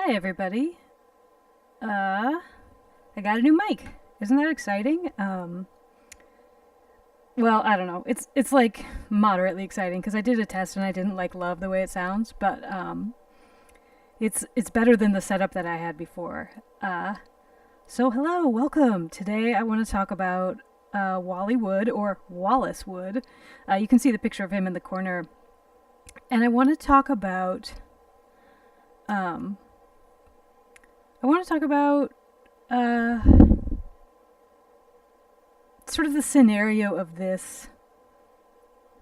Hi everybody. I got a new mic. Isn't that exciting? Well, I don't know. It's like moderately exciting because I did a test and I didn't like love the way it sounds, but it's better than the setup that I had before. So hello, welcome. Today I want to talk about Wally Wood or Wallace Wood. You can see the picture of him in the corner, and I want to talk about um, I want to talk about uh, sort of the scenario of this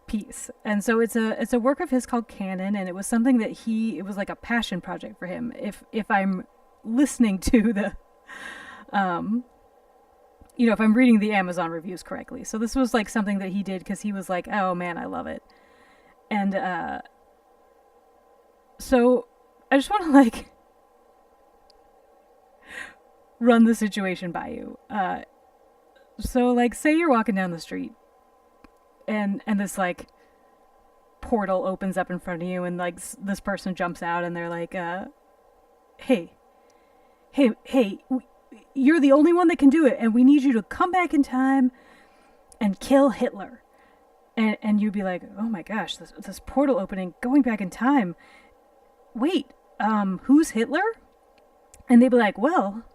piece. And so it's a work of his called Canon, and it was something that it was like a passion project for him. If I'm listening to the um if I'm reading the Amazon reviews correctly. So this was like something that he did because he was like, "Oh man, I love it." And so I just want to like run the situation by you. So like say you're walking down the street and this like portal opens up in front of you and like this person jumps out and they're like hey hey, you're the only one that can do it and we need you to come back in time and kill Hitler. And you'd be like, "Oh my gosh, this portal opening, going back in time, wait, who's Hitler?" And they'd be like, "Well,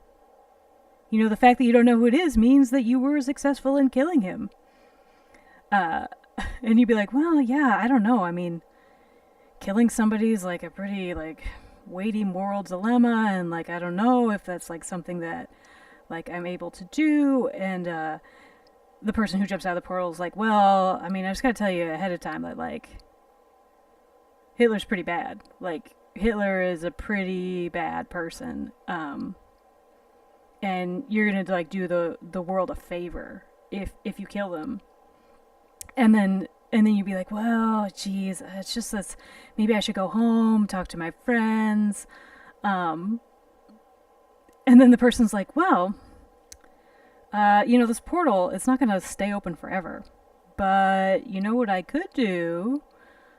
the fact that you don't know who it is means that you were successful in killing him." Uh, and you'd be like, "Well, yeah, I don't know. I mean, killing somebody is like a pretty like weighty moral dilemma, and like I don't know if that's like something that like I'm able to do." And the person who jumps out of the portal is like, "Well, I mean, I just gotta tell you ahead of time that like Hitler's pretty bad. Like Hitler is a pretty bad person. And you're gonna like do the world a favor if you kill them." And then you'd be like, "Well, geez, it's just this. Maybe I should go home, talk to my friends." Um, and then the person's like, "Well, this portal, it's not gonna stay open forever. But you know what I could do?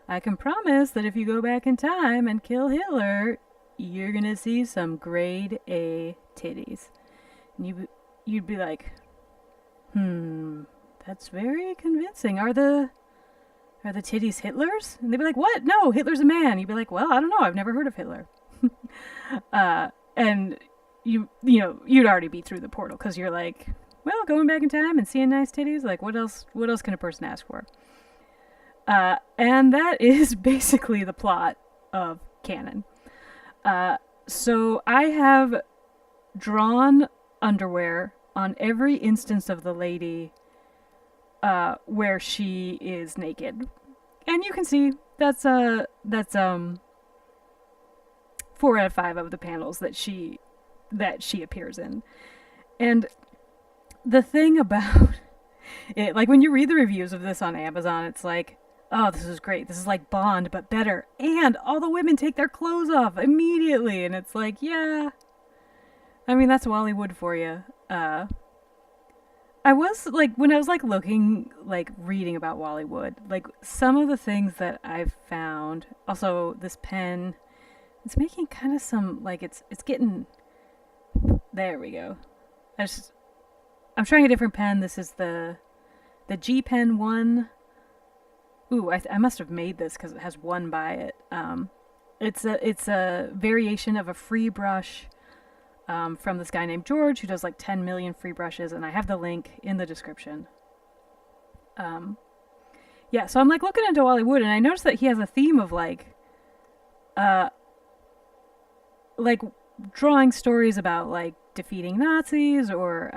I can promise that if you go back in time and kill Hitler, you're gonna see some grade A titties." And you'd be like, "That's very convincing. Are the titties Hitler's?" And they'd be like, "What? No, Hitler's a man." You'd be like, "Well, I don't know. I've never heard of Hitler." And you'd already be through the portal because you're like, "Well, going back in time and seeing nice titties, like what else? What else can a person ask for?" And that is basically the plot of Canon. So I have drawn underwear on every instance of the lady where she is naked, and you can see that's 4 out of 5 of the panels that she appears in. And the thing about it, like when you read the reviews of this on Amazon, it's like, "Oh, this is great. This is like Bond, but better. And all the women take their clothes off immediately." And it's like, yeah. I mean, that's Wally Wood for you. I was like, when I was like looking, like reading about Wally Wood, like some of the things that I've found. Also, this pen, it's making kind of some like it's getting. There we go. I'm trying a different pen. This is the G Pen one. Ooh, I must have made this because it has one by it. It's a variation of a free brush from this guy named George who does like 10 million free brushes, and I have the link in the description. Yeah, so I'm like looking into Wally Wood, and I noticed that he has a theme of uh, like drawing stories about like defeating Nazis or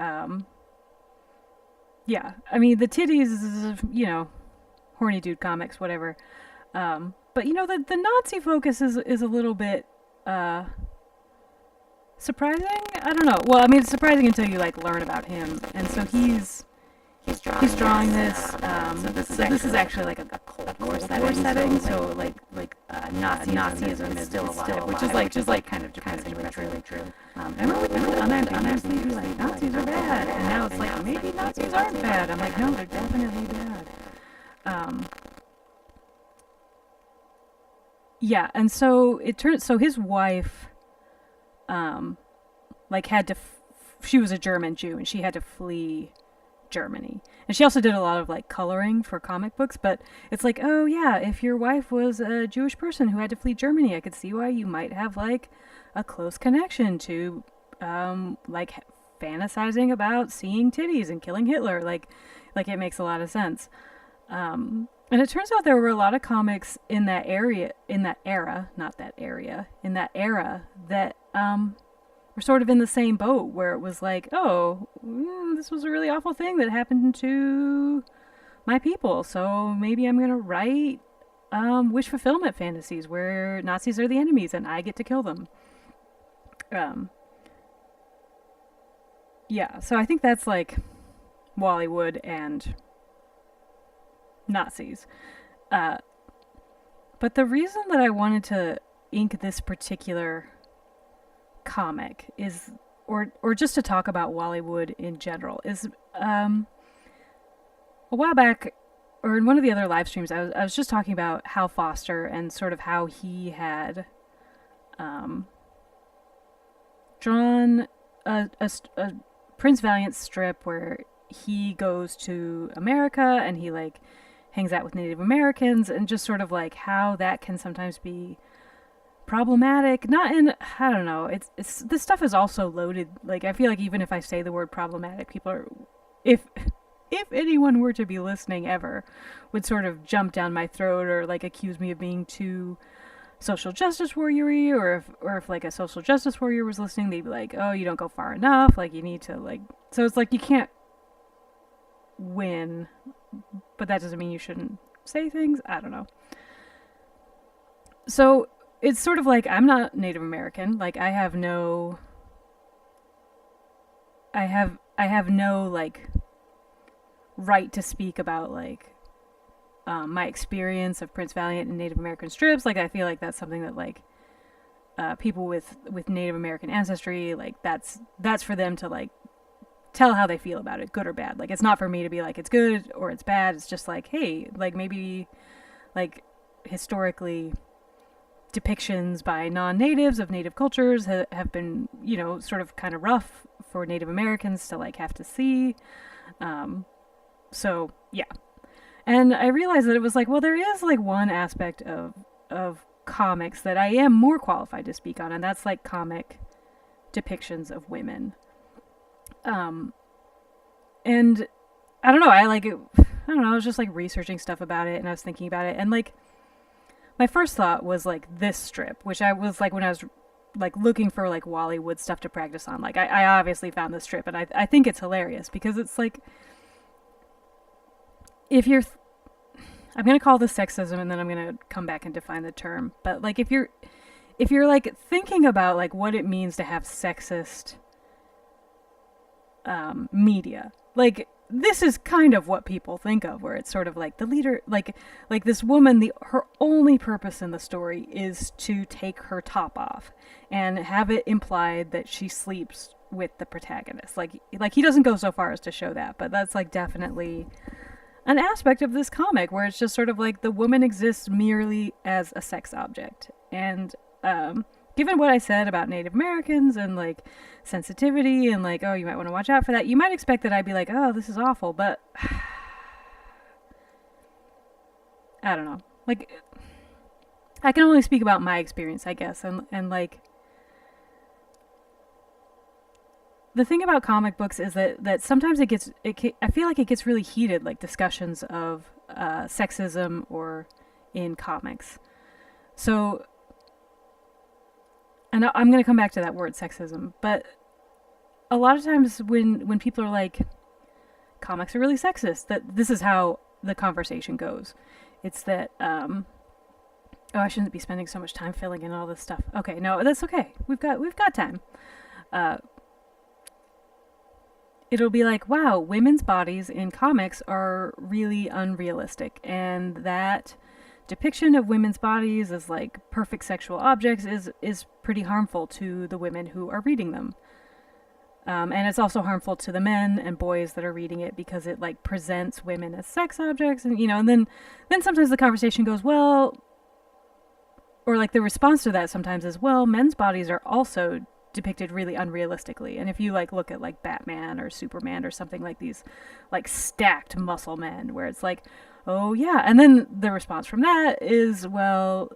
yeah, I mean the titties is, horny dude comics, whatever. But the Nazi focus is a little bit surprising. I don't know. Well, I mean, it's surprising until you like learn about him. And so he's drawing this. So this is actually like a Cold War setting. So like Nazism is still alive, which is like kind of depressingly true. I remember on MTV like Nazis are bad, and now it's like maybe Nazis aren't bad. I'm like, no, they're definitely bad. Yeah, and so so his wife like had to she was a German Jew and she had to flee Germany. And she also did a lot of like coloring for comic books, but it's like, oh yeah, if your wife was a Jewish person who had to flee Germany, I could see why you might have like a close connection to like fantasizing about seeing titties and killing Hitler. Like it makes a lot of sense. And it turns out there were a lot of comics in that area, in that era, not that area, in that era that were sort of in the same boat where it was like, oh, this was a really awful thing that happened to my people. So maybe I'm going to write wish fulfillment fantasies where Nazis are the enemies and I get to kill them. Yeah, so I think that's like Wally Wood and Nazis. But the reason that I wanted to ink this particular comic is, or just to talk about Wally Wood in general, is a while back, or in one of the other live streams, I was just talking about Hal Foster and sort of how he had drawn a Prince Valiant strip where he goes to America and he like hangs out with Native Americans, and just sort of like how that can sometimes be problematic. Not in, I don't know, it's this stuff is also loaded. Like I feel like even if I say the word problematic, people are, if anyone were to be listening ever, would sort of jump down my throat or like accuse me of being too social justice warrior-y, or if like a social justice warrior was listening, they'd be like, oh, you don't go far enough, like you need to like, so it's like you can't win, but that doesn't mean you shouldn't say things. I don't know. So it's sort of like I'm not Native American. Like I have no like right to speak about like my experience of Prince Valiant and Native American strips. Like I feel like that's something that like people with Native American ancestry, like that's for them to like tell how they feel about it, good or bad. Like it's not for me to be like it's good or it's bad. It's just like, hey, like maybe like historically depictions by non-natives of native cultures have been, you know, sort of kind of rough for Native Americans to like have to see. So yeah. And I realized that it was like, well, there is like one aspect of comics that I am more qualified to speak on, and that's like comic depictions of women. And I don't know, I don't know, I was just like researching stuff about it and I was thinking about it, and like my first thought was like this strip, which I was like when I was like looking for like Wally Wood stuff to practice on, like I obviously found this strip, and I think it's hilarious because it's like, if you're I'm going to call this sexism and then I'm going to come back and define the term, but like if you're like thinking about like what it means to have sexist media, like this is kind of what people think of, where it's sort of like the leader, like this woman, her only purpose in the story is to take her top off and have it implied that she sleeps with the protagonist. Like he doesn't go so far as to show that, but that's like definitely an aspect of this comic where it's just sort of like the woman exists merely as a sex object. And given what I said about Native Americans and like sensitivity and like, oh, you might want to watch out for that, you might expect that I'd be like, oh, this is awful, but I don't know. Like, I can only speak about my experience, I guess, and like the thing about comic books is that sometimes I feel like it gets really heated, like discussions of sexism or in comics. So, and I'm going to come back to that word sexism, but a lot of times when people are like, comics are really sexist, that this is how the conversation goes. It's that, oh, I shouldn't be spending so much time filling in all this stuff. Okay, no, that's okay. We've got time. It'll be like, wow, women's bodies in comics are really unrealistic, and that depiction of women's bodies as like perfect sexual objects is pretty harmful to the women who are reading them. And it's also harmful to the men and boys that are reading it because it like presents women as sex objects, and you know, and then sometimes the conversation goes, well, or like the response to that sometimes is, well, men's bodies are also depicted really unrealistically. And if you like look at like Batman or Superman or something like these like stacked muscle men where it's like, oh yeah, and then the response from that is, well,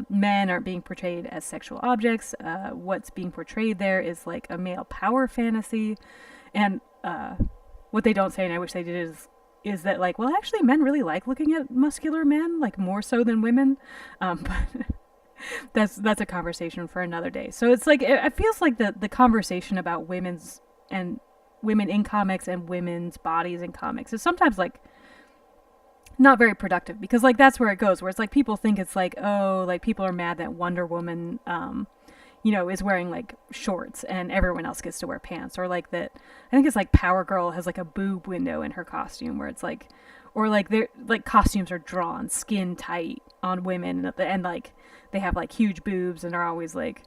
men aren't being portrayed as sexual objects. What's being portrayed there is like a male power fantasy. And what they don't say, and I wish they did, is that like, well, actually men really like looking at muscular men, like more so than women. But that's a conversation for another day. So it's like, it feels like the conversation about women in comics and women's bodies in comics is sometimes like not very productive, because like that's where it goes, where it's like people think it's like, oh, like people are mad that Wonder Woman is wearing like shorts and everyone else gets to wear pants, or like that I think it's like Power Girl has like a boob window in her costume where it's like, or like they're like costumes are drawn skin tight on women, and like they have like huge boobs and are always like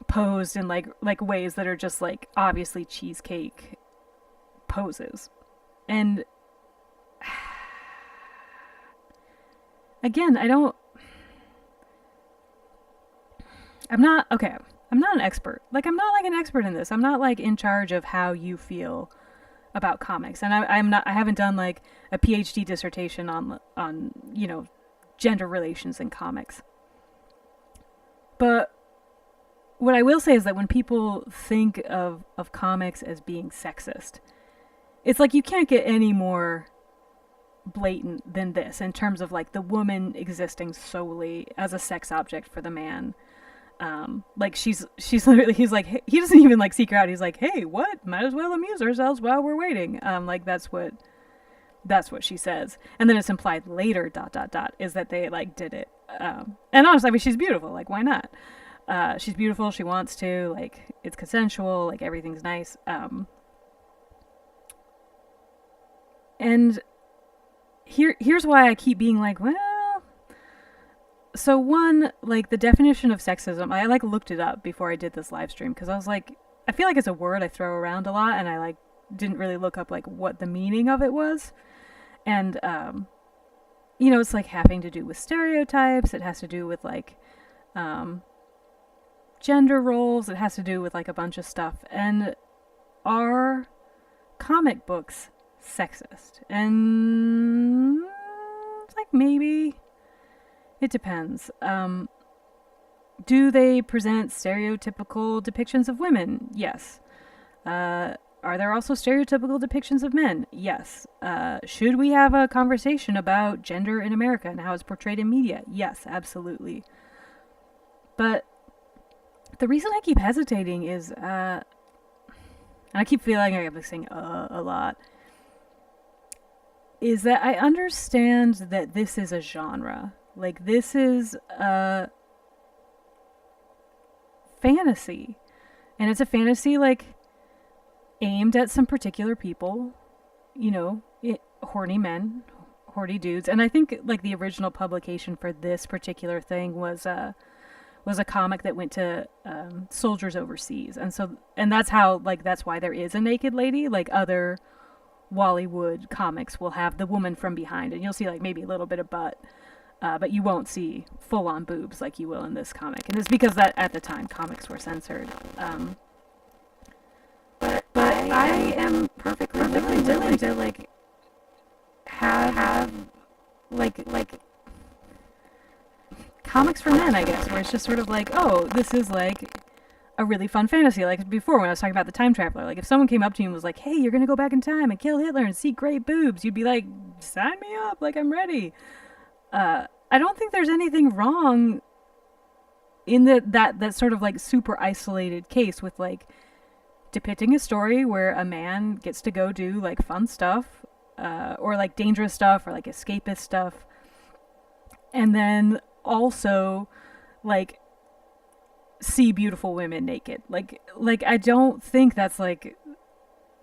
posed in like ways that are just like obviously cheesecake poses. And again, I'm not an expert. Like, I'm not like an expert in this. I'm not like in charge of how you feel about comics. And I haven't done like a PhD dissertation on gender relations in comics. But what I will say is that when people think of comics as being sexist, it's like you can't get any more blatant than this in terms of like the woman existing solely as a sex object for the man. Like she's literally, he's like, he doesn't even like seek her out. He's like, hey, what? Might as well amuse ourselves while we're waiting. Like that's what she says. And then it's implied later, ... is that they like did it. And honestly, I mean, she's beautiful. Like, why not? She's beautiful. She wants to, like, it's consensual. Like everything's nice. And here's why I keep being like, well, so one, like the definition of sexism, I like looked it up before I did this live stream, because I was like, I feel like it's a word I throw around a lot, and I like didn't really look up like what the meaning of it was. And it's like having to do with stereotypes. It has to do with like gender roles. It has to do with like a bunch of stuff. And are comic books sexist? And it's like, maybe. It depends. Do they present stereotypical depictions of women? Yes. Are there also stereotypical depictions of men? Yes. Should we have a conversation about gender in America and how it's portrayed in media? Yes, absolutely. But the reason I keep hesitating is, and I keep feeling I am saying a lot, is that I understand that this is a genre. Like, this is a fantasy. And it's a fantasy, like, aimed at some particular people. Horny men, horny dudes. And I think, like, the original publication for this particular thing was a comic that went to soldiers overseas. And that's how, like, that's why there is a naked lady. Like, other Wally Wood comics will have the woman from behind. And you'll see, like, maybe a little bit of butt. But you won't see full-on boobs like you will in this comic. And it's because that at the time comics were censored. But I am perfectly willing to like have like comics for men, I guess, where it's just sort of like, oh, this is like a really fun fantasy. Like before when I was talking about the time traveler, like if someone came up to you and was like, hey, you're gonna go back in time and kill Hitler and see great boobs, you'd be like, sign me up, like I'm ready. I don't think there's anything wrong in that sort of like super isolated case with like depicting a story where a man gets to go do like fun stuff, or like dangerous stuff, or like escapist stuff, and then also like see beautiful women naked. Like I don't think that's like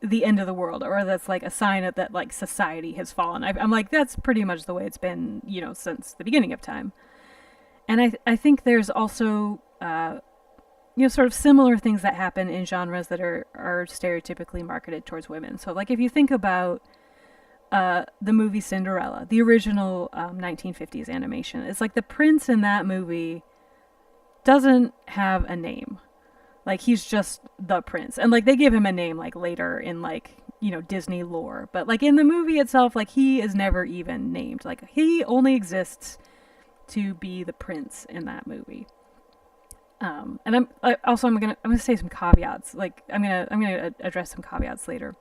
the end of the world, or that's like a sign that like society has fallen. I'm like, that's pretty much the way it's been, since the beginning of time. And I think there's also sort of similar things that happen in genres that are stereotypically marketed towards women. So like if you think about the movie Cinderella, the original 1950s animation, it's like the prince in that movie doesn't have a name. Like he's just the prince. And like they give him a name like later in like, you know, Disney lore. But like in the movie itself, like he is never even named. Like he only exists to be the prince in that movie. And I'm gonna say some caveats. Like I'm gonna address some caveats later.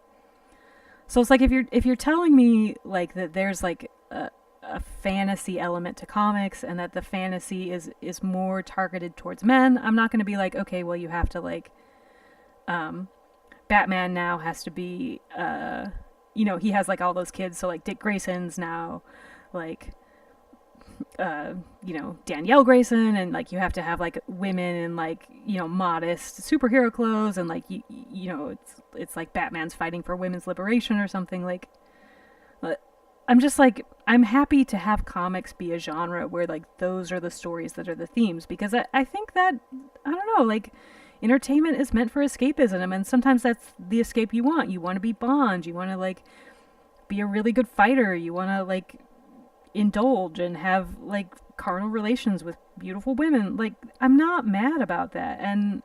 So it's like if you're telling me like that there's like a fantasy element to comics and that the fantasy is more targeted towards men, I'm not going to be like, okay, well you have to like Batman now has to be you know, he has like all those kids, so like Dick Grayson's now like you know, Danielle Grayson, and like you have to have like women in like, you know, modest superhero clothes, and like you know, it's like Batman's fighting for women's liberation or something. Like I'm just like, I'm happy to have comics be a genre where like those are the stories that are the themes, because I think that, I don't know, like entertainment is meant for escapism, and sometimes that's the escape you want. You want to be Bond, you want to like be a really good fighter, you want to like indulge and have like carnal relations with beautiful women. Like I'm not mad about that. And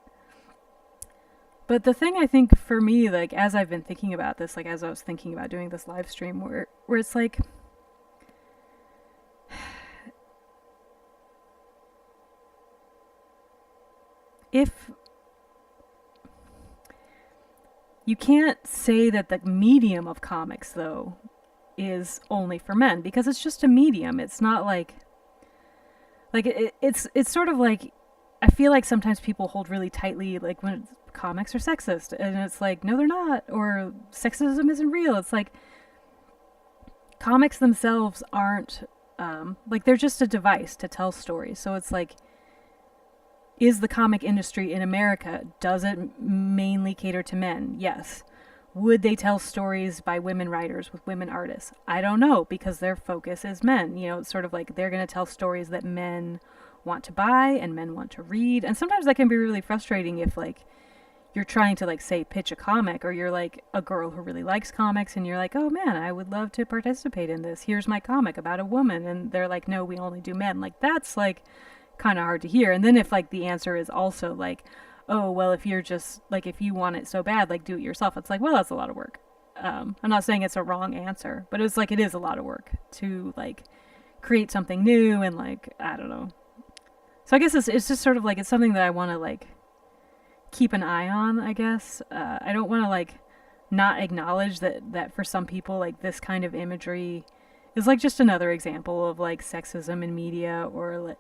but the thing I think for me, like as I've been thinking about this, like as I was thinking about doing this live stream, where it's like if you can't say that the medium of comics though is only for men, because it's just a medium. It's not like it's sort of like, I feel like sometimes people hold really tightly like when comics are sexist, and it's like, no they're not, or sexism isn't real. It's like comics themselves aren't like, they're just a device to tell stories. So it's like, is the comic industry in America, does it mainly cater to men? Yes. Would they tell stories by women writers with women artists? I don't know, because their focus is men. You know, it's sort of like they're going to tell stories that men want to buy and men want to read. And sometimes that can be really frustrating if like you're trying to like say pitch a comic, or you're like a girl who really likes comics and you're like, oh man, I would love to participate in this. Here's my comic about a woman. And they're like, no, we only do men. Like that's like kind of hard to hear. And then if like the answer is also like, oh well, if you're just like, if you want it so bad, like do it yourself, it's like, well, that's a lot of work. I'm not saying it's a wrong answer, but it's like, it is a lot of work to like create something new, and like, I don't know. So I guess it's just sort of like, it's something that I want to like keep an eye on, I guess. I don't want to like not acknowledge that for some people like this kind of imagery is like just another example of like sexism in media, or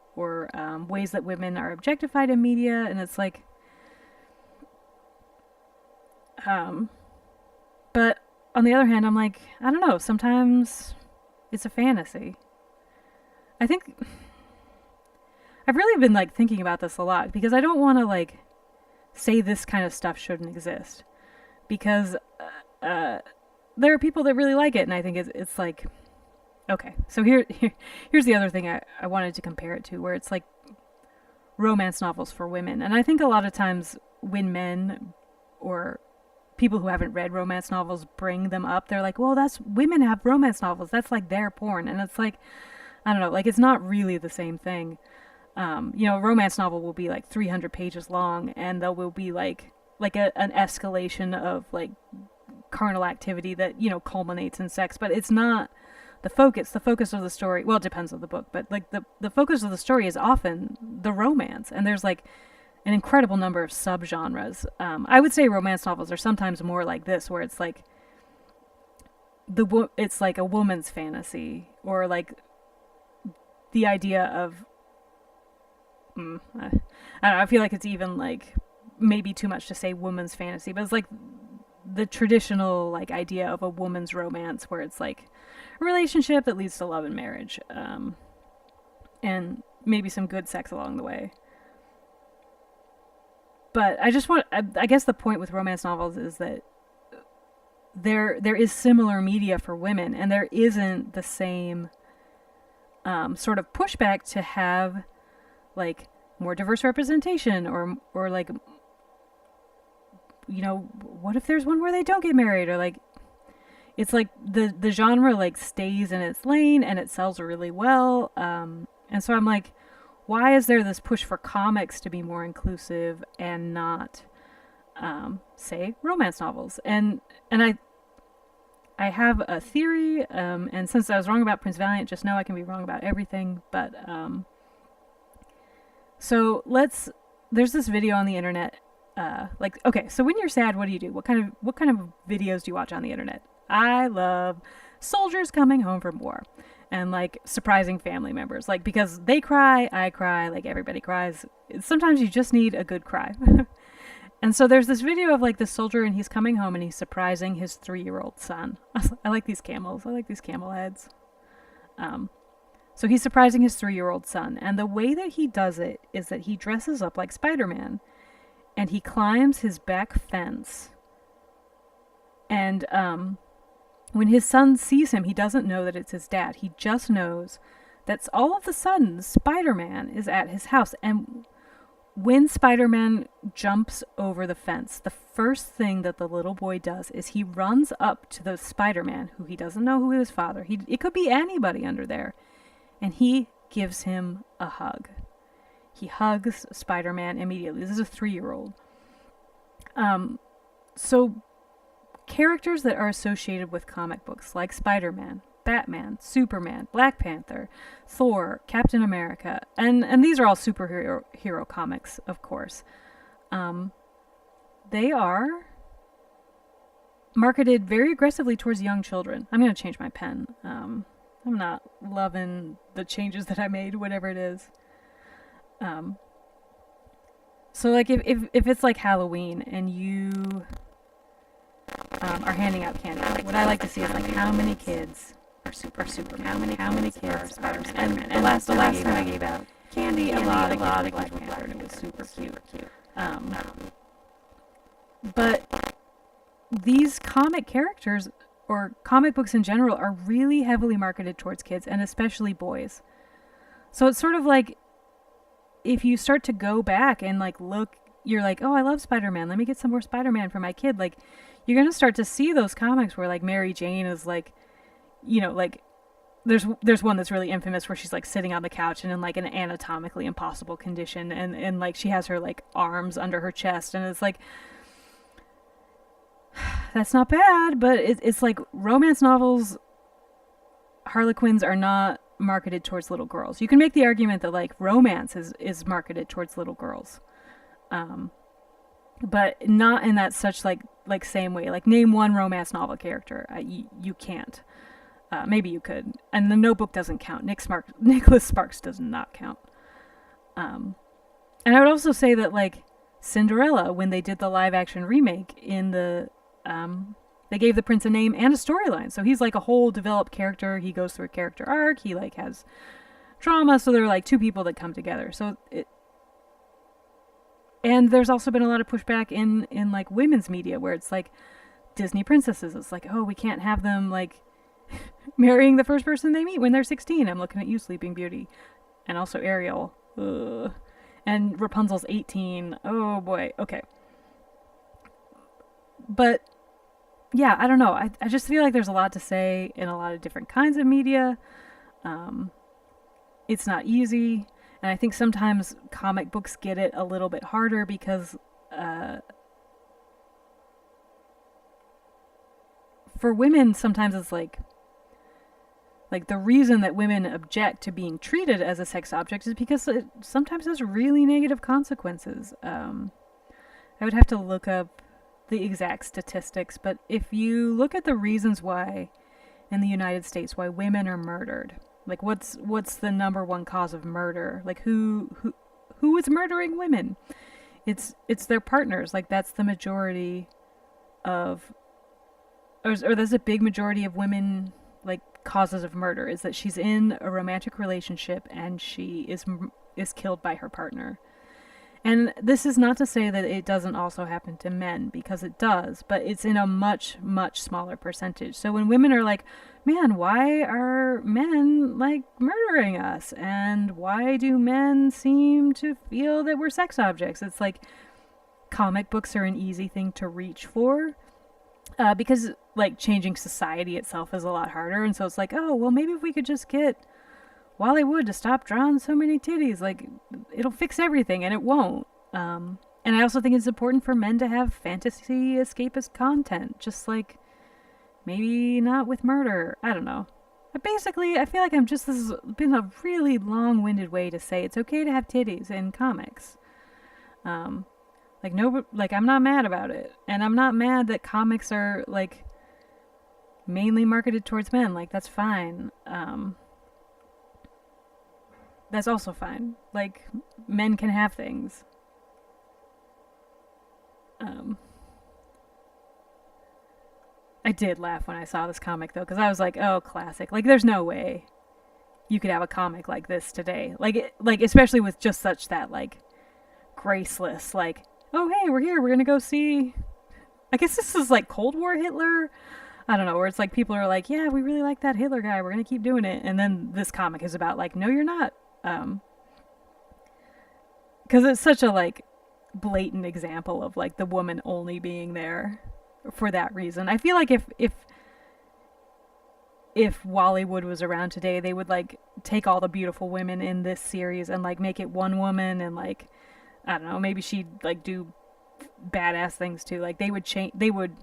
ways that women are objectified in media. And it's like but on the other hand, I'm like, I don't know, sometimes it's a fantasy. I think I've really been like thinking about this a lot, because I don't want to like say this kind of stuff shouldn't exist, because there are people that really like it, and I think it's like, okay, so here's the other thing I wanted to compare it to, where it's like romance novels for women. And I think a lot of times when men or people who haven't read romance novels bring them up, they're like, well, that's, women have romance novels, that's like their porn. And it's like, I don't know, like it's not really the same thing. You know, a romance novel will be like 300 pages long, and there will be like an escalation of like carnal activity that, you know, culminates in sex, but it's not the focus. The focus of the story, well, it depends on the book, but like the focus of the story is often the romance, and there's like an incredible number of subgenres. I would say romance novels are sometimes more like this, where it's like it's like a woman's fantasy, or like the idea of I don't know, I feel like it's even like maybe too much to say woman's fantasy, but it's like the traditional like idea of a woman's romance, where it's like a relationship that leads to love and marriage, and maybe some good sex along the way. But I guess the point with romance novels is that there is similar media for women, and there isn't the same sort of pushback to have like more diverse representation, or like, you know, what if there's one where they don't get married, or like, it's like the genre like stays in its lane and it sells really well. And so I'm like, why is there this push for comics to be more inclusive and not say romance novels. And I have a theory, and since I was wrong about Prince Valiant, just know I can be wrong about everything. But so there's this video on the internet. Okay, so when you're sad, what do? What kind of videos do you watch on the internet? I love soldiers coming home from war, and like surprising family members, like because they cry, I cry, like everybody cries. Sometimes you just need a good cry. And so there's this video of like this soldier, and he's coming home and he's surprising his 3-year-old son. I like these camels. I like these camel heads. So he's surprising his 3-year-old son, and the way that he does it is that he dresses up like Spider-Man, and he climbs his back fence. And when his son sees him, he doesn't know that it's his dad. He just knows that all of a sudden Spider-Man is at his house. And when Spider-Man jumps over the fence, the first thing that the little boy does is he runs up to the Spider-Man, who he doesn't know who his father. It could be anybody under there. And he gives him a hug. He hugs Spider-Man immediately. This is a 3-year-old. So characters that are associated with comic books, like Spider-Man, Batman, Superman, Black Panther, Thor, Captain America, and these are all superhero comics, of course. They are marketed very aggressively towards young children. I'm going to change my pen. I'm not loving the changes that I made, whatever it is. So like if it's like Halloween and you are handing out candy, what I like to see is like how many kids are Superman, how many kids are Spider-Man. And the last time I gave out candy, a lot of kids Black Panther, and it was super cute. But these comic characters, or comic books in general, are really heavily marketed towards kids, and especially boys. So it's sort of like, if you start to go back and like look, you're like, oh, I love Spider-Man, let me get some more Spider-Man for my kid. Like, you're gonna start to see those comics where like Mary Jane is like, you know, like there's one that's really infamous where she's like sitting on the couch and in like an anatomically impossible condition, and like she has her like arms under her chest, and it's like, that's not bad, but it's like romance novels, Harlequins are not marketed towards little girls. You can make the argument that like romance is marketed towards little girls, but not in that such like same way. Like, name one romance novel character. You can't. Maybe you could. And The Notebook doesn't count. Nicholas Sparks does not count. And I would also say that like Cinderella, when they did the live action remake, they gave the prince a name and a storyline. So he's like a whole developed character. He goes through a character arc. He like has trauma. So they're like two people that come together. And there's also been a lot of pushback in like women's media where it's like Disney princesses. It's like, oh, we can't have them like marrying the first person they meet when they're 16. I'm looking at you, Sleeping Beauty. And also Ariel. Ugh. And Rapunzel's 18. Oh boy. Okay. But yeah, I don't know. I just feel like there's a lot to say in a lot of different kinds of media. It's not easy. And I think sometimes comic books get it a little bit harder because for women, sometimes it's like the reason that women object to being treated as a sex object is because it sometimes has really negative consequences. I would have to look up the exact statistics, but if you look at the reasons why in the United States why women are murdered, like what's the number one cause of murder? Like who is murdering women? It's their partners. Like that's the majority of, or there's a big majority of women like causes of murder is that she's in a romantic relationship and she is killed by her partner. And this is not to say that it doesn't also happen to men, because it does, but it's in a much, much smaller percentage. So when women are like, man, why are men like murdering us? And why do men seem to feel that we're sex objects? It's like comic books are an easy thing to reach for, because like changing society itself is a lot harder. And so it's like, oh, well, maybe if we could just get Wally Wood to stop drawing so many titties, like it'll fix everything, and it won't. And I also think it's important for men to have fantasy escapist content, just like maybe not with murder. I don't know. But basically, I feel like this has been a really long winded way to say it's okay to have titties in comics. Um, like, no, like, I'm not mad about it. And I'm not mad that comics are, like, mainly marketed towards men. Like, that's fine. That's also fine. Like, men can have things. Um, I did laugh when I saw this comic though, because I was like, "Oh, classic!" Like, there's no way you could have a comic like this today. Like especially with just such that like graceless, like, "Oh, hey, we're here. We're gonna go see." I guess this is like Cold War Hitler. I don't know, where it's like people are like, "Yeah, we really like that Hitler guy. We're gonna keep doing it," and then this comic is about like, "No, you're not," because it's such a like blatant example of like the woman only being there for that reason. I feel like if Wally Wood was around today, they would like take all the beautiful women in this series and like make it one woman, and like, I don't know, maybe she'd like do badass things too. Like, they would change. They would.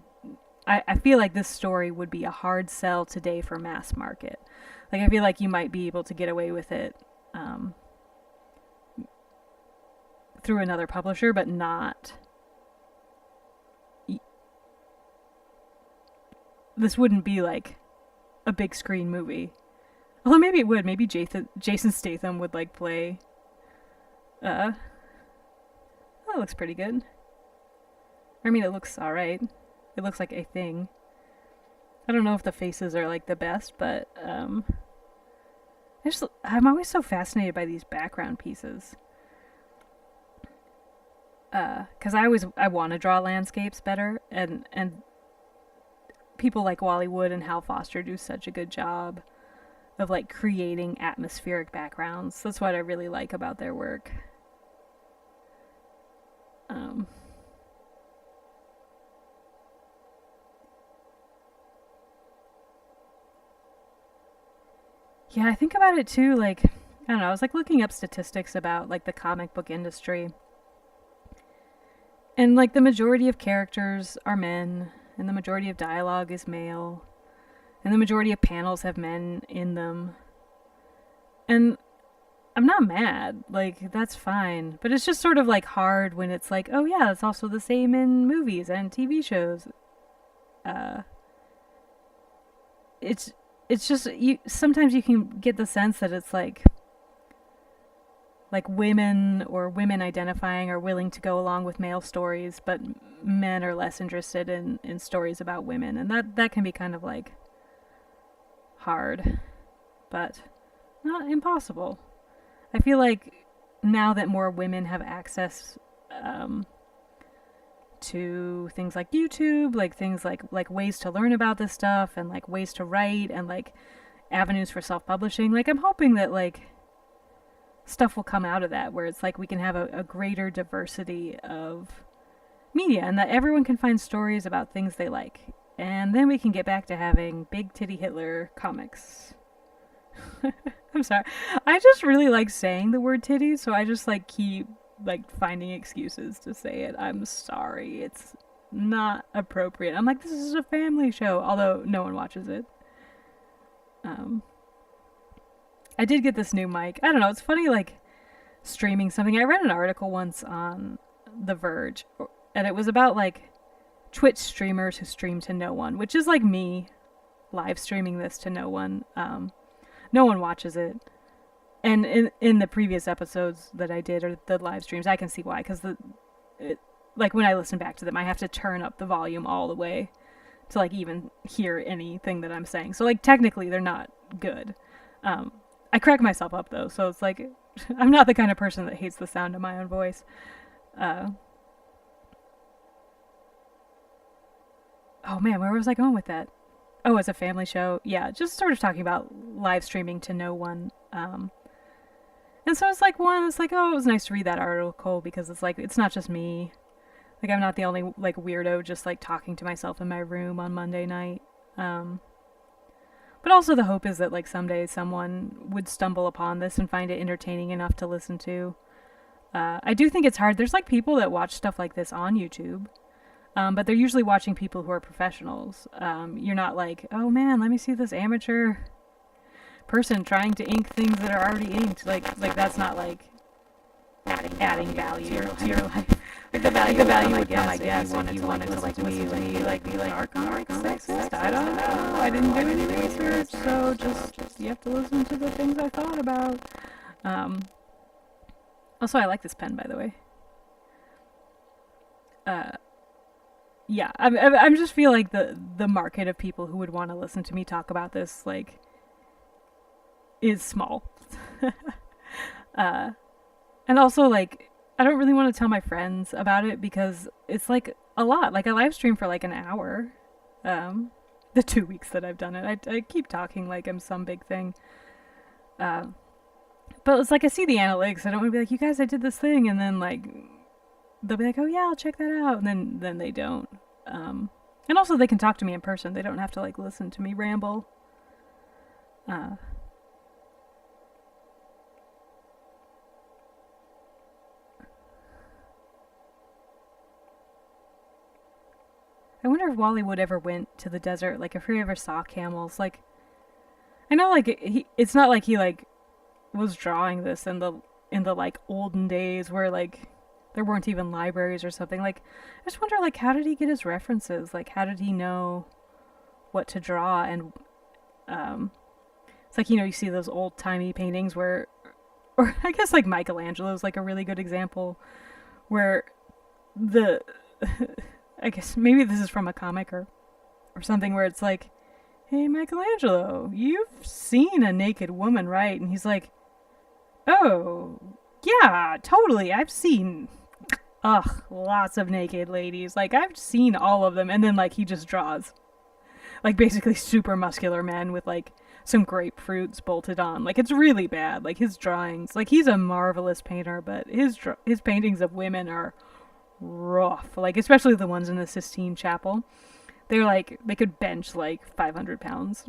I feel like this story would be a hard sell today for mass market. Like, I feel like you might be able to get away with it through another publisher, but not. This wouldn't be like a big screen movie. Although maybe it would. Maybe Jason Statham would like play. That looks pretty good. I mean, it looks alright. It looks like a thing. I don't know if the faces are like the best, but I'm always so fascinated by these background pieces. Because I want to draw landscapes better, and people like Wally Wood and Hal Foster do such a good job of like creating atmospheric backgrounds. That's what I really like about their work. Yeah, I think about it too. Like, I don't know. I was like looking up statistics about like the comic book industry, and like the majority of characters are men, and the majority of dialogue is male, and the majority of panels have men in them. And I'm not mad. Like, that's fine. But it's just sort of like hard when it's like, oh yeah, it's also the same in movies and TV shows. Uh, it's it's just you. Sometimes you can get the sense that it's like women or women identifying are willing to go along with male stories, but men are less interested in stories about women, and that can be kind of like hard, but not impossible. I feel like now that more women have access to things like YouTube, like things like ways to learn about this stuff, and like ways to write, and like avenues for self-publishing, like I'm hoping that like stuff will come out of that, where it's like we can have a greater diversity of media, and that everyone can find stories about things they like, and then we can get back to having big titty Hitler comics. I'm sorry, I just really like saying the word titties, so I just like keep like finding excuses to say it. I'm sorry, it's not appropriate. I'm like, this is a family show, although no one watches it. I did get this new mic. I don't know, it's funny like streaming something. I read an article once on The Verge, and it was about like Twitch streamers who stream to no one, which is like me live streaming this to no one. No one watches it. And in the previous episodes that I did, or the live streams, I can see why, because like when I listen back to them, I have to turn up the volume all the way to like even hear anything that I'm saying. So like technically they're not good. I crack myself up though, so it's like I'm not the kind of person that hates the sound of my own voice. Oh man, where was I going with that? Oh, it's a family show. Yeah, just sort of talking about live streaming to no one. And so it's like it's like, oh, it was nice to read that article, because it's like it's not just me. Like, I'm not the only like weirdo just like talking to myself in my room on Monday night. But also the hope is that like someday someone would stumble upon this and find it entertaining enough to listen to. I do think it's hard. There's like people that watch stuff like this on YouTube, but they're usually watching people who are professionals. You're not like, oh man, let me see this amateur person trying to ink things that are already inked. Like that's not like adding value to your life. Like the value would come, I guess, if you wanted to like listen to me like be like, are comics sexist? I don't know. I didn't do any research, so just you have to listen to the things I thought about. Also, I like this pen, by the way. Yeah, I'm just feel like the market of people who would want to listen to me talk about this like is small. And also, like, I don't really want to tell my friends about it because it's like a lot. Like, I live stream for like an hour. The 2 weeks that I've done it, I keep talking like I'm some big thing. But it's like I see the analytics. I don't want to be like, you guys, I did this thing, and then like they'll be like, oh yeah, I'll check that out, and then they don't. And also they can talk to me in person. They don't have to like listen to me ramble. I wonder if Wally Wood ever went to the desert, like if he ever saw camels. Like, I know, like it's not like he like was drawing this in the like olden days where like there weren't even libraries or something. Like, I just wonder, like, how did he get his references? Like, how did he know what to draw? And it's like, you know, you see those old timey paintings where, or I guess like Michelangelo's like a really good example where the I guess maybe this is from a comic or something where it's like, hey, Michelangelo, you've seen a naked woman, right? And he's like, oh, yeah, totally. I've seen, lots of naked ladies. Like, I've seen all of them. And then, like, he just draws, like, basically super muscular men with, like, some grapefruits bolted on. Like, it's really bad. Like, his drawings, like, he's a marvelous painter, but his paintings of women are rough, like especially the ones in the Sistine Chapel. They're like, they could bench like 500 pounds.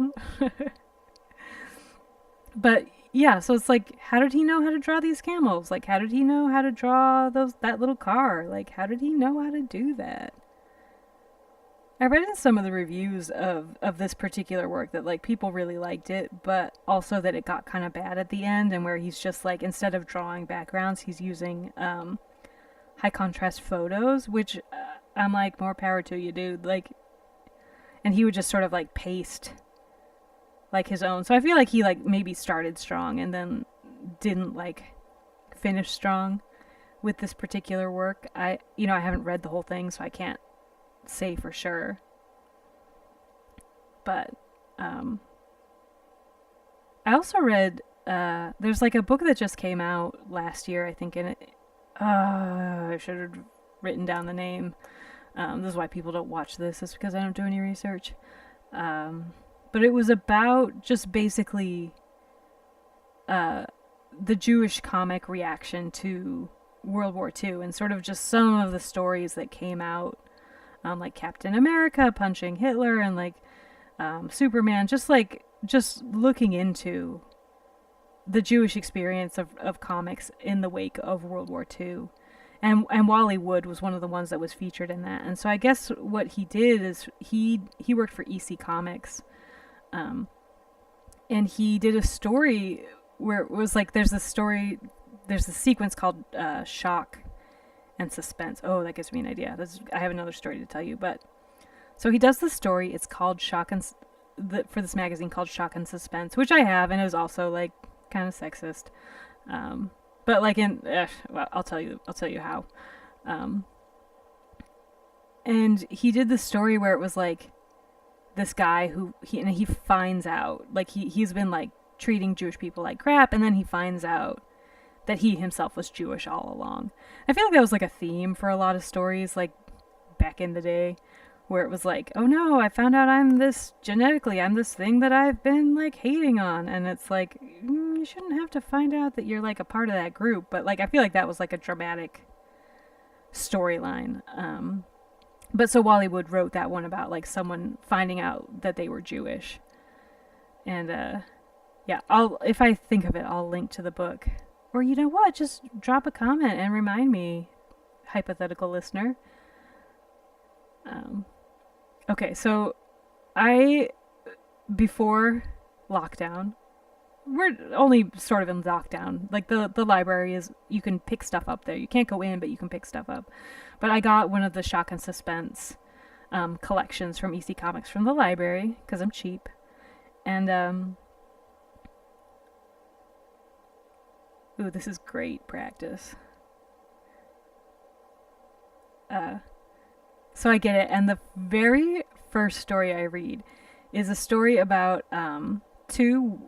But yeah, so it's like, how did he know how to draw these camels? Like, how did he know how to draw that little car? Like, how did he know how to do that? I read in some of the reviews of this particular work that like people really liked it, but also that it got kind of bad at the end, and where he's just like, instead of drawing backgrounds, he's using high contrast photos, which I'm like, more power to you, dude. Like, and he would just sort of like paste like his own. So I feel like he like maybe started strong and then didn't like finish strong with this particular work. I haven't read the whole thing, so I can't say for sure. But I also read there's like a book that just came out last year, I think, and I should have written down the name. This is why people don't watch this. It's because I don't do any research. But it was about just basically the Jewish comic reaction to World War II, and sort of just some of the stories that came out, like Captain America punching Hitler, and like Superman, just looking into the Jewish experience of comics in the wake of World War II. And Wally Wood was one of the ones that was featured in that. And so I guess what he did is he worked for EC Comics. And he did a story where it was like, there's a sequence called Shock and Suspense. Oh, that gives me an idea. I have another story to tell you. But so he does the story. It's called for this magazine called Shock and Suspense, which I have, and it was also like kind of sexist, but like well, I'll tell you how. And he did this story where it was like this guy who he finds out, like he's been like treating Jewish people like crap, and then he finds out that he himself was Jewish all along. I feel like that was like a theme for a lot of stories like back in the day, where it was like, oh no, I found out I'm this thing that I've been like hating on. And it's like, you shouldn't have to find out that you're like a part of that group. But like, I feel like that was like a dramatic storyline. But so Wally Wood wrote that one about like someone finding out that they were Jewish. And yeah, if I think of it, I'll link to the book. or you know what, just drop a comment and remind me, hypothetical listener. Um, okay, so I, before lockdown, we're only sort of in lockdown. Like the library is, you can pick stuff up there. You can't go in, but you can pick stuff up. But I got one of the Shock and Suspense collections from EC Comics from the library because I'm cheap. And ooh, this is great practice. Uh, so I get it, and the very first story I read is a story about two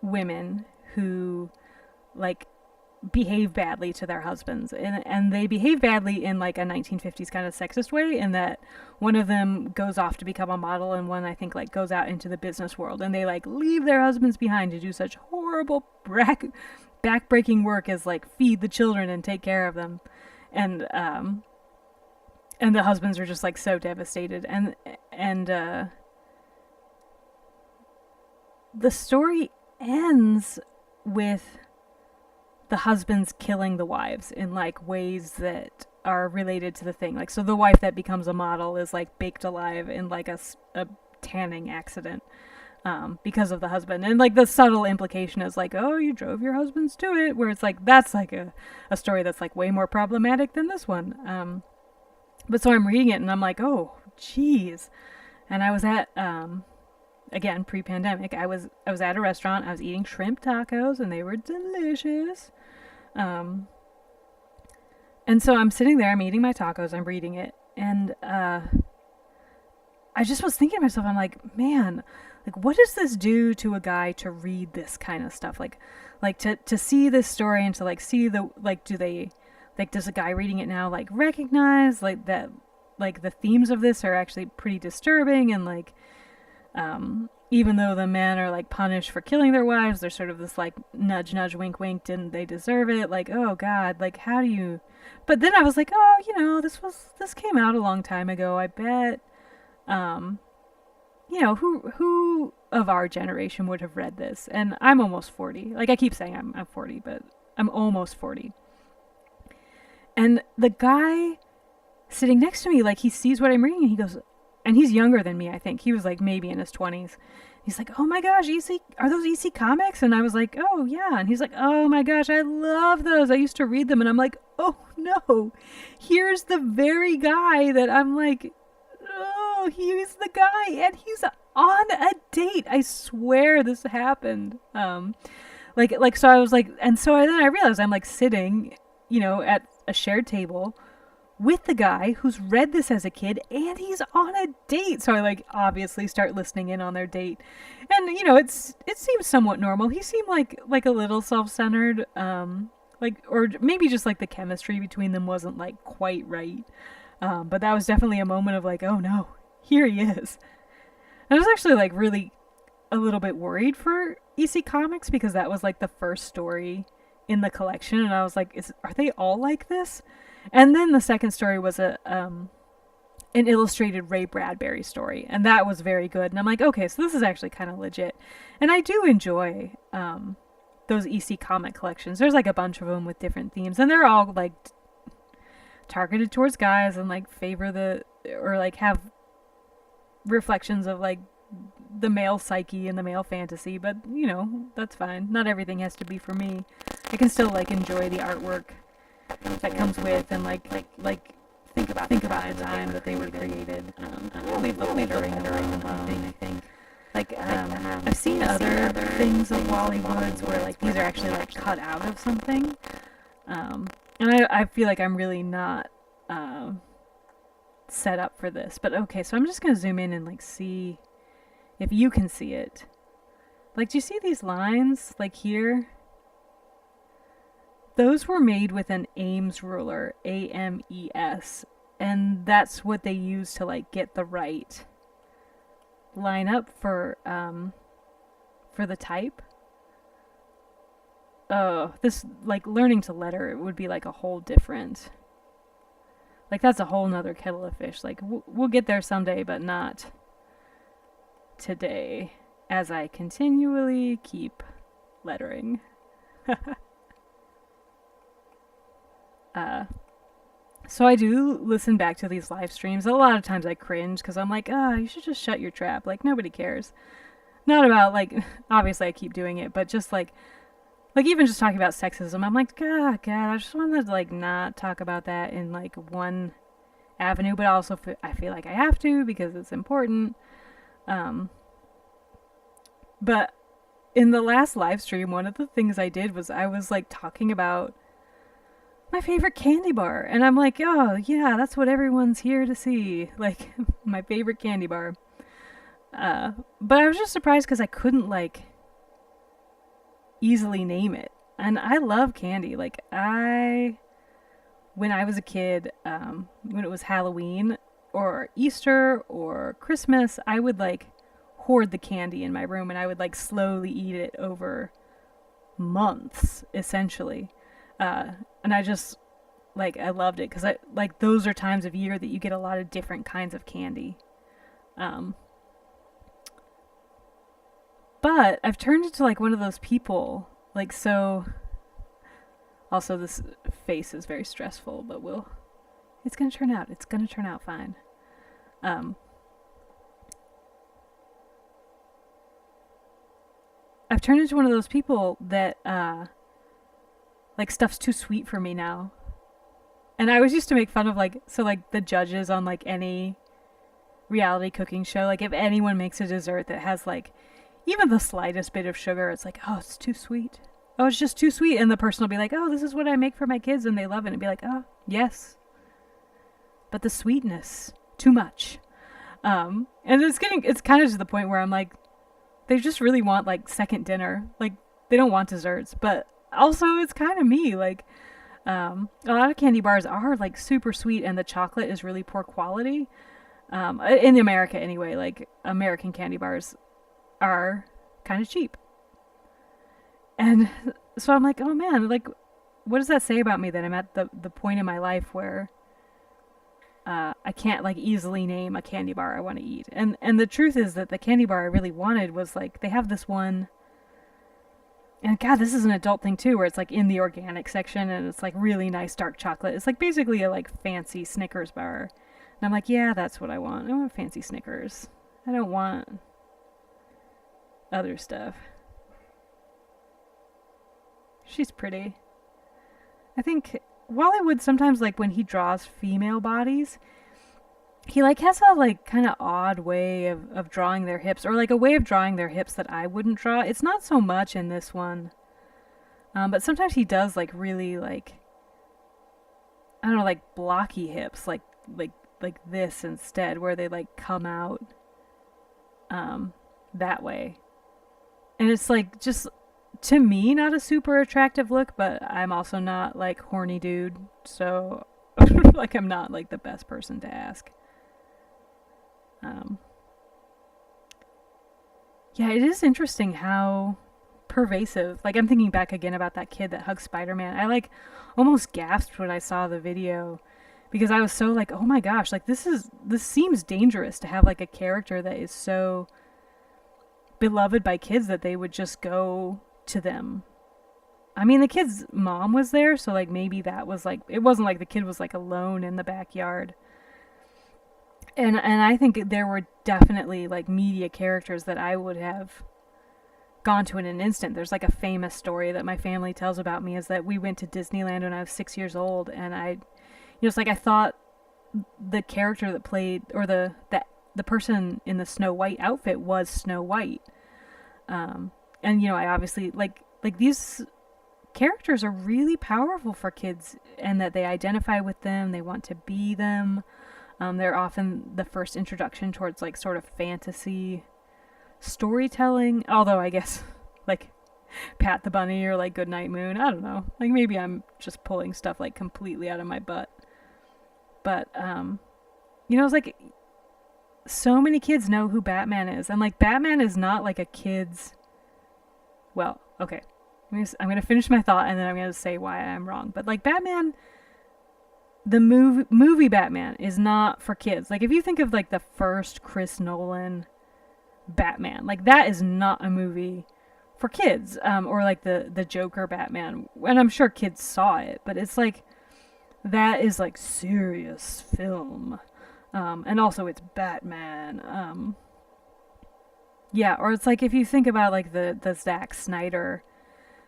women who like behave badly to their husbands, and they behave badly in like a 1950s kind of sexist way, in that one of them goes off to become a model and one I think like goes out into the business world, and they like leave their husbands behind to do such horrible backbreaking work as like feed the children and take care of them, and and the husbands are just like so devastated, and the story ends with the husbands killing the wives in like ways that are related to the thing. Like, so the wife that becomes a model is like baked alive in like a tanning accident because of the husband. And like the subtle implication is like, oh, you drove your husbands to it, where it's like, that's like a story that's like way more problematic than this one. But so I'm reading it and I'm like, oh, geez. And I was at, again, pre-pandemic, I was at a restaurant. I was eating shrimp tacos, and they were delicious. And so I'm sitting there, I'm eating my tacos, I'm reading it, and I just was thinking to myself, I'm like, man, like, what does this do to a guy to read this kind of stuff? Like to see this story and to like see the, like, does a guy reading it now like recognize like that, like the themes of this are actually pretty disturbing, and like, even though the men are like punished for killing their wives, there's sort of this like nudge, nudge, wink, wink, didn't they deserve it? Like, oh God, like how do you? But then I was like, oh, you know, this came out a long time ago. I bet, you know, who of our generation would have read this? And I'm almost 40. Like I keep saying I'm 40, but I'm almost 40. And the guy sitting next to me, like he sees what I'm reading, and he goes, and he's younger than me, I think. He was like maybe in his 20s. He's like, oh my gosh, are those EC Comics? And I was like, oh yeah. And he's like, oh my gosh, I love those. I used to read them. And I'm like, oh no, here's the very guy that I'm like, oh, he's the guy. And he's on a date. I swear this happened. So I was like, and so then I realized I'm like sitting, you know, at a shared table with the guy who's read this as a kid, and he's on a date. So I like obviously start listening in on their date, and you know, it seems somewhat normal. He seemed like a little self-centered, like, or maybe just like the chemistry between them wasn't like quite right. But that was definitely a moment of like, oh no, here he is. And I was actually like really a little bit worried for EC Comics, because that was like the first story in the collection, and I was like, are they all like this? And then the second story was an illustrated Ray Bradbury story, and that was very good. And I'm like, okay, so this is actually kind of legit. And I do enjoy those EC comic collections. There's like a bunch of them with different themes, and they're all like targeted towards guys and like favor or like have reflections of like the male psyche and the male fantasy. But you know, that's fine. Not everything has to be for me. I can still like enjoy the artwork that comes with, and like think about the time that they were created. Leave the lettering and I think. Like I've seen other things of Wally Woods where like these are actually like cut out of something, and I feel like I'm really not set up for this. But okay, so I'm just gonna zoom in and like see if you can see it. Like, do you see these lines like here? Those were made with an Ames ruler, AMES, and that's what they use to like get the right line up for the type. Oh, this like learning to letter, it would be like a whole different, like that's a whole nother kettle of fish. Like we'll get there someday, but not today, as I continually keep lettering. So I do listen back to these live streams. A lot of times I cringe because I'm like, oh, you should just shut your trap. Like, nobody cares. Not about, like, obviously I keep doing it, but just like even just talking about sexism, I'm like, God, I just want to, like, not talk about that in, like, one avenue, but also I feel like I have to because it's important. But in the last live stream, one of the things I did was I was, like, talking about my favorite candy bar. And I'm like, oh, yeah, that's what everyone's here to see. Like, my favorite candy bar. But I was just surprised because I couldn't, like, easily name it. And I love candy. Like, when I was a kid, when it was Halloween or Easter or Christmas, I would, like, hoard the candy in my room and I would, like, slowly eat it over months, essentially. And I just, like, I loved it because like, those are times of year that you get a lot of different kinds of candy. But I've turned into, like, one of those people, like, so. Also, this face is very stressful, but it's gonna turn out. It's gonna turn out fine. I've turned into one of those people that, like, stuff's too sweet for me now. And I always used to make fun of, like, so, like, the judges on, like, any reality cooking show, like, if anyone makes a dessert that has, like, even the slightest bit of sugar, it's like, oh, it's too sweet. Oh, it's just too sweet. And the person will be like, oh, this is what I make for my kids and they love it. And be like, oh, yes. But the sweetness, too much. And it's kind of to the point where I'm like, they just really want, like, second dinner. Like, they don't want desserts. But also, it's kind of me. Like, a lot of candy bars are, like, super sweet and the chocolate is really poor quality. In America anyway, like, American candy bars are kind of cheap. And so I'm like, oh man, like, what does that say about me that I'm at the point in my life where I can't, like, easily name a candy bar I want to eat. And the truth is that the candy bar I really wanted was, like, they have this one, and God, this is an adult thing too, where it's, like, in the organic section and it's, like, really nice dark chocolate. It's, like, basically a, like, fancy Snickers bar. And I'm like, yeah, that's what I want. I want fancy Snickers. I don't want other stuff. She's pretty. I think Wally Wood sometimes, like, when he draws female bodies, he, like, has a, like, kind of odd way of drawing their hips, or, like, a way of drawing their hips that I wouldn't draw. It's not so much in this one. But sometimes he does, like, really, like, I don't know, like, blocky hips, like this instead, where they, like, come out that way. And it's, like, just, to me, not a super attractive look, but I'm also not, like, horny dude, so like, I'm not, like, the best person to ask. Yeah, it is interesting how pervasive, like, I'm thinking back again about that kid that hugged Spider-Man. I, like, almost gasped when I saw the video because I was so, like, oh my gosh, like, this seems dangerous to have, like, a character that is so beloved by kids that they would just go to them. I mean, the kid's mom was there, so, like, maybe that was, like, it wasn't like the kid was, like, alone in the backyard. And I think there were definitely, like, media characters that I would have gone to in an instant. There's, like, a famous story that my family tells about me is that we went to Disneyland when I was 6 years old, and it's like, I thought the character that played, or the person in the Snow White outfit was Snow White. And, I obviously, like, these characters are really powerful for kids, and that they identify with them, they want to be them. They're often the first introduction towards, like, sort of fantasy storytelling, although I guess, like, Pat the Bunny or, like, Goodnight Moon, I don't know, like, maybe I'm just pulling stuff, like, completely out of my butt. But it's like, so many kids know who Batman is, and, like, Batman is not, like, a kid's, well, okay, I'm gonna finish my thought and then I'm gonna say why I'm wrong. But, like, Batman, the movie Batman is not for kids. Like, if you think of, like, the first Chris Nolan Batman, like, that is not a movie for kids. Or, like, the Joker Batman, and I'm sure kids saw it, but it's like, that is like serious film. And also it's Batman. Yeah, or it's like if you think about like the Zack Snyder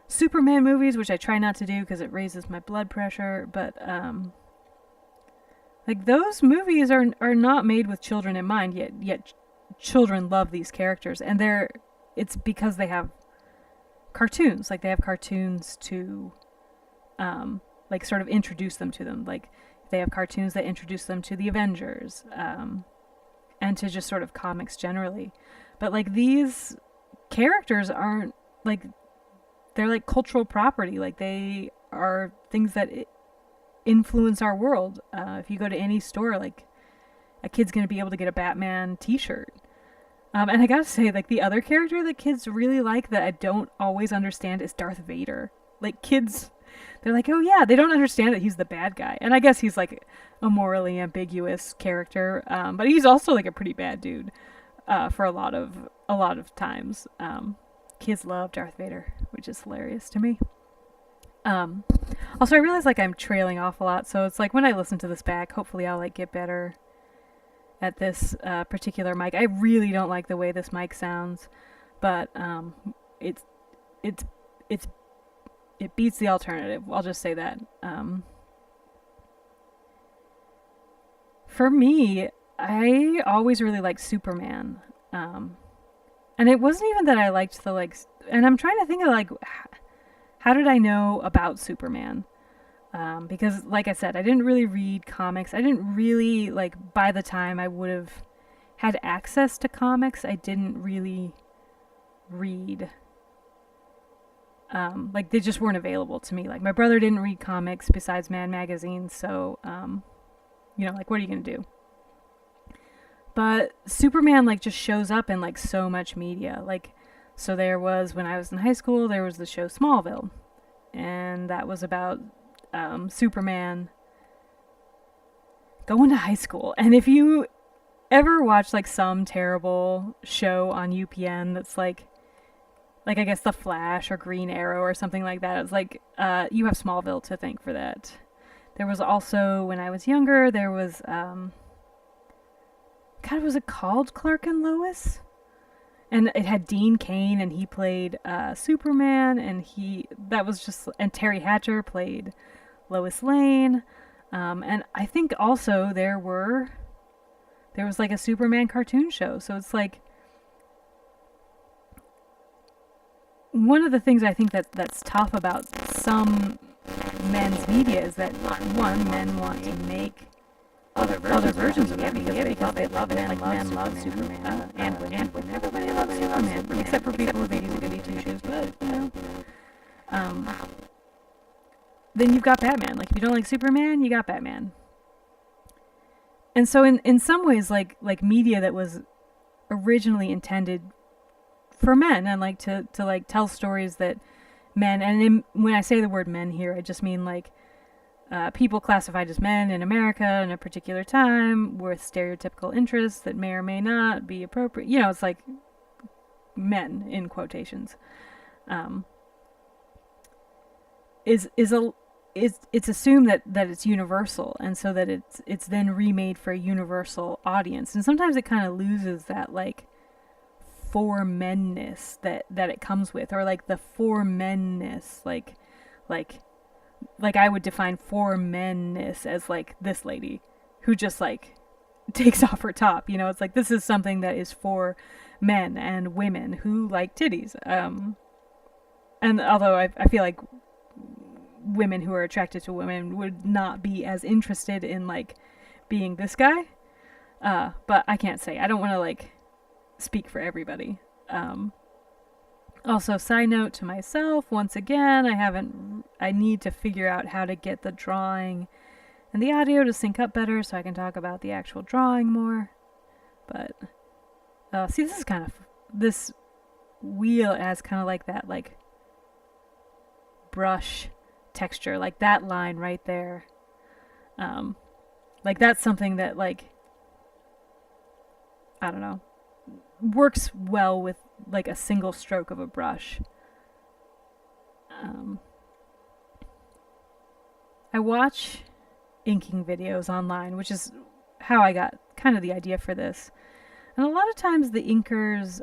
Superman movies, which I try not to do because it raises my blood pressure, but like those movies are not made with children in mind, yet children love these characters, and it's because they have cartoons. Like they have cartoons to like sort of introduce them to them. Like they have cartoons that introduce them to the Avengers, and to just sort of comics generally. But like these characters aren't like, they're like cultural property. Like they are things that influence our world. If you go to any store, like a kid's gonna be able to get a Batman T-shirt. And I gotta say, like the other character that kids really like that I don't always understand is Darth Vader. Like kids, they're like, oh yeah, they don't understand that he's the bad guy. And I guess he's like a morally ambiguous character, but he's also like a pretty bad dude for a lot of times. Kids love Darth Vader, which is hilarious to me. Also, I realize like I'm trailing off a lot, so it's like when I listen to this back, hopefully I'll like get better at this particular mic. I really don't like the way this mic sounds, but it beats the alternative. I'll just say that. For me, I always really liked Superman. And it wasn't even that I liked the like, and I'm trying to think of like, how did I know about Superman? Because like I said, I didn't really read comics. I didn't really like, by the time I would have had access to comics, I didn't really read. Like they just weren't available to me. Like my brother didn't read comics besides Mad Magazine. So, you know, like what are you going to do? But Superman like just shows up in like so much media. Like, so there was, when I was in high school, there was the show Smallville, and that was about Superman going to high school. And if you ever watch like some terrible show on UPN that's like I guess The Flash or Green Arrow or something like that, it's like you have Smallville to thank for that. There was also, when I was younger, there was God, was it called Clark and Lois? And it had Dean Cain, and he played Superman, and and Terry Hatcher played Lois Lane. And I think also there was like a Superman cartoon show. So it's like, one of the things I think that's tough about some men's media is that, one, men want to make other versions of it because they love it. Like men love Superman, and women, everybody loves Superman, except for people who think he's a goody two shoes. But you know, then you've got Batman. Like if you don't like Superman, you got Batman. And so in some ways, like media that was originally intended for men, and like to like tell stories that men, and when I say the word men here, I just mean like people classified as men in America in a particular time with stereotypical interests that may or may not be appropriate. You know, it's like men in quotations. It's assumed that it's universal, and so that it's then remade for a universal audience. And sometimes it kind of loses that like for menness that it comes with, or like the for menness, like I would define for menness as like this lady who just like takes off her top. You know, it's like this is something that is for men and women who like titties. And although I feel like women who are attracted to women would not be as interested in like being this guy, but I can't say. I don't want to like speak for everybody. Also, side note to myself, once again, I need to figure out how to get the drawing and the audio to sync up better so I can talk about the actual drawing more. But, see, this wheel has kind of like that, like, brush texture, like that line right there. Like, that's something that, like, I don't know, works well with like a single stroke of a brush. I watch inking videos online, which is how I got kind of the idea for this. And a lot of times the inkers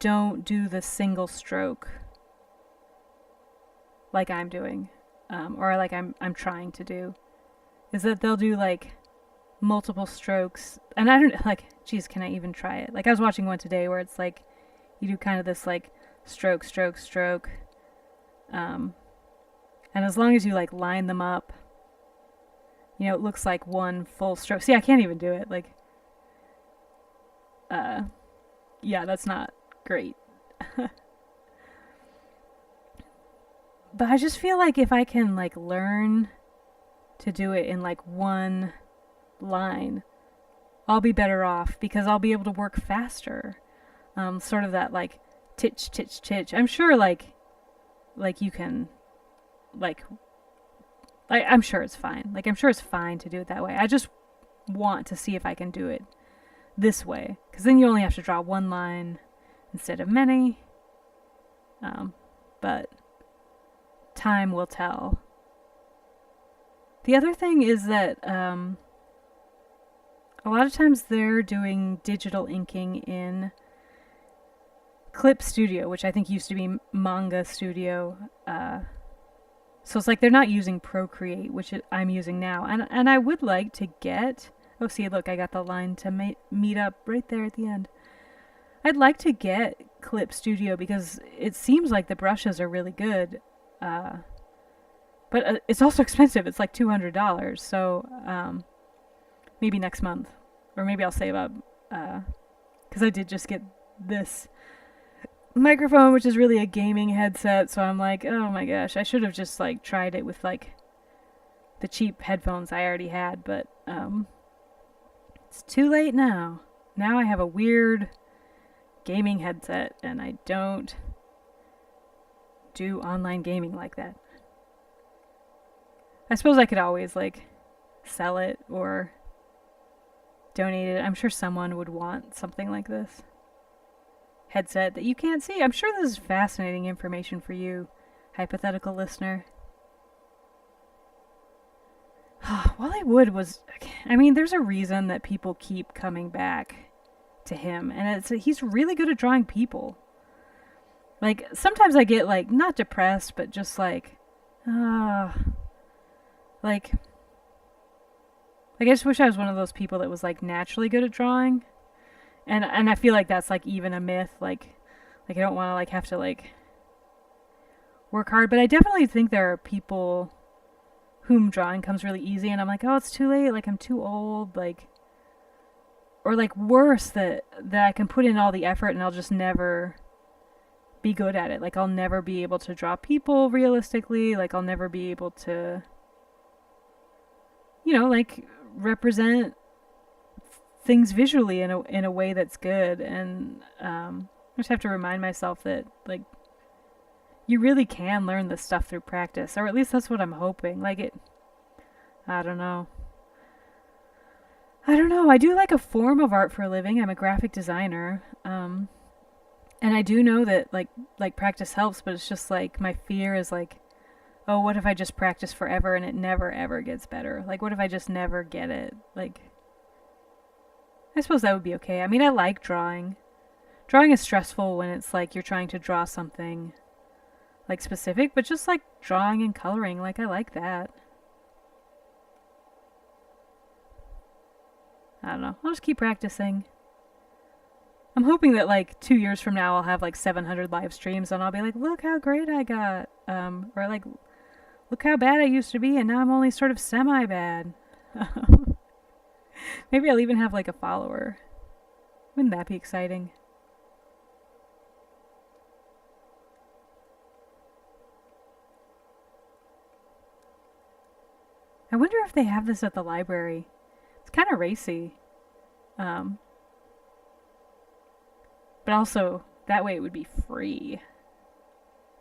don't do the single stroke like I'm doing, or like I'm trying to do. Is that they'll do like multiple strokes, and I don't like. Geez, can I even try it? Like I was watching one today where it's like you do kind of this like stroke, stroke, stroke, and as long as you like line them up, you know, it looks like one full stroke. See, I can't even do it. Like, yeah, that's not great. But I just feel like if I can like learn to do it in like one line, I'll be better off because I'll be able to work faster. Sort of that like titch, titch, titch. I'm sure like you can like I'm sure it's fine. Like I'm sure it's fine to do it that way. I just want to see if I can do it this way, because then you only have to draw one line instead of many. But time will tell. The other thing is that a lot of times they're doing digital inking in Clip Studio, which I think used to be Manga Studio. So it's like they're not using Procreate, which I'm using now. And I would like to get... Oh, see, look, I got the line to meet up right there at the end. I'd like to get Clip Studio because it seems like the brushes are really good. But it's also expensive. It's like $200. So maybe next month. Or maybe I'll save up. Because I did just get this microphone, which is really a gaming headset. So I'm like, oh my gosh, I should have just like tried it with like the cheap headphones I already had. But it's too late now. Now I have a weird gaming headset and I don't do online gaming like that. I suppose I could always like sell it or donate it. I'm sure someone would want something like this headset that you can't see. I'm sure this is fascinating information for you, hypothetical listener. Wally Wood was... I mean, there's a reason that people keep coming back to him, and he's really good at drawing people. Like, sometimes I get, like, not depressed, but just like... like, I just wish I was one of those people that was, like, naturally good at drawing. And I feel like that's, like, even a myth. Like I don't want to, like, have to, like, work hard. But I definitely think there are people whom drawing comes really easy. And I'm like, oh, it's too late. Like, I'm too old. Like, or, like, worse, that I can put in all the effort and I'll just never be good at it. Like, I'll never be able to draw people realistically. Like, I'll never be able to, you know, like, represent things visually in a way that's good. And I just have to remind myself that, like, you really can learn this stuff through practice, or at least that's what I'm hoping. Like, I don't know. I do like a form of art for a living. I'm a graphic designer, and I do know that like practice helps, but it's just like my fear is like, oh, what if I just practice forever and it never ever gets better? Like, what if I just never get it? Like, I suppose that would be okay. I mean, I like drawing. Drawing is stressful when it's like you're trying to draw something like specific, but just like drawing and coloring, like I like that. I don't know. I'll just keep practicing. I'm hoping that like 2 years from now I'll have like 700 live streams and I'll be like, look how great I got. Or like, look how bad I used to be and now I'm only sort of semi-bad. Maybe I'll even have like a follower. Wouldn't that be exciting? I wonder if they have this at the library. It's kind of racy. But also, that way it would be free.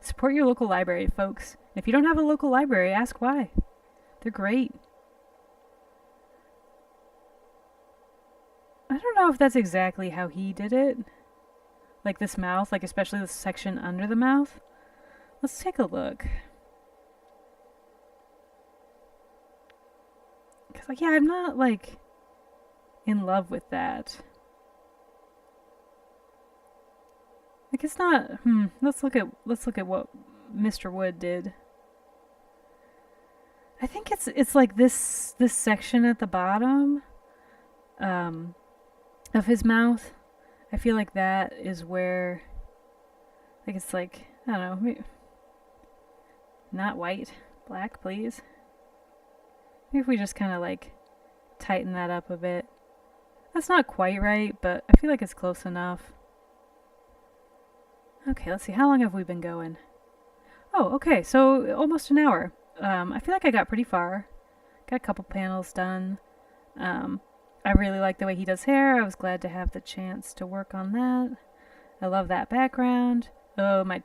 Support your local library, folks. If you don't have a local library, ask why. They're great. I don't know if that's exactly how he did it. Like this mouth, like especially the section under the mouth. Let's take a look. was like, yeah, I'm not like in love with that. Like it's not. Let's look at what Mr. Wood did. I think it's like this section at the bottom um, of his mouth. I feel like that is where, like it's like, I don't know, not white, black, please. Maybe if we just kind of like tighten that up a bit. That's not quite right, but I feel like it's close enough. Okay, let's see. How long have we been going? Oh, okay, so almost an hour. I feel like I got pretty far. Got a couple panels done. I really like the way he does hair. I was glad to have the chance to work on that. I love that background. Oh, my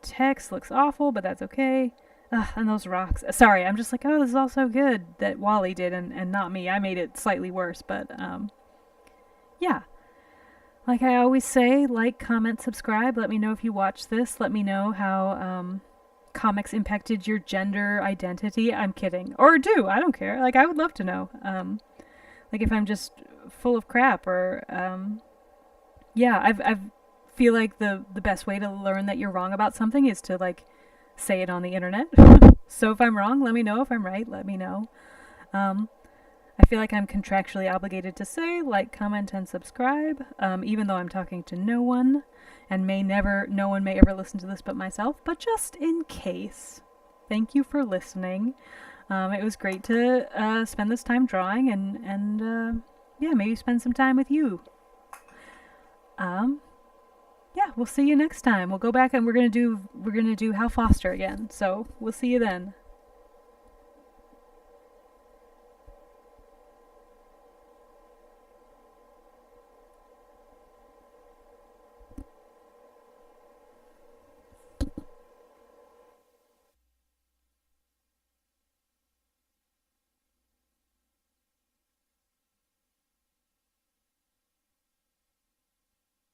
text looks awful, but that's okay. Ugh, and those rocks. Sorry, I'm just like, oh, this is all so good that Wally did and not me. I made it slightly worse, but yeah. Like I always say, like, comment, subscribe. Let me know if you watch this. Let me know how comics impacted your gender identity. I'm kidding. Or do. I don't care. Like, I would love to know. Like, if I'm just full of crap or, yeah, I feel like the best way to learn that you're wrong about something is to, like, say it on the internet. So if I'm wrong, let me know. If I'm right, let me know. I feel like I'm contractually obligated to say, like, comment, and subscribe, even though I'm talking to no one, and no one may ever listen to this but myself, but just in case. Thank you for listening. It was great to spend this time drawing, and yeah, maybe spend some time with you. Yeah, we'll see you next time. We'll go back and we're gonna do Hal Foster again. So we'll see you then.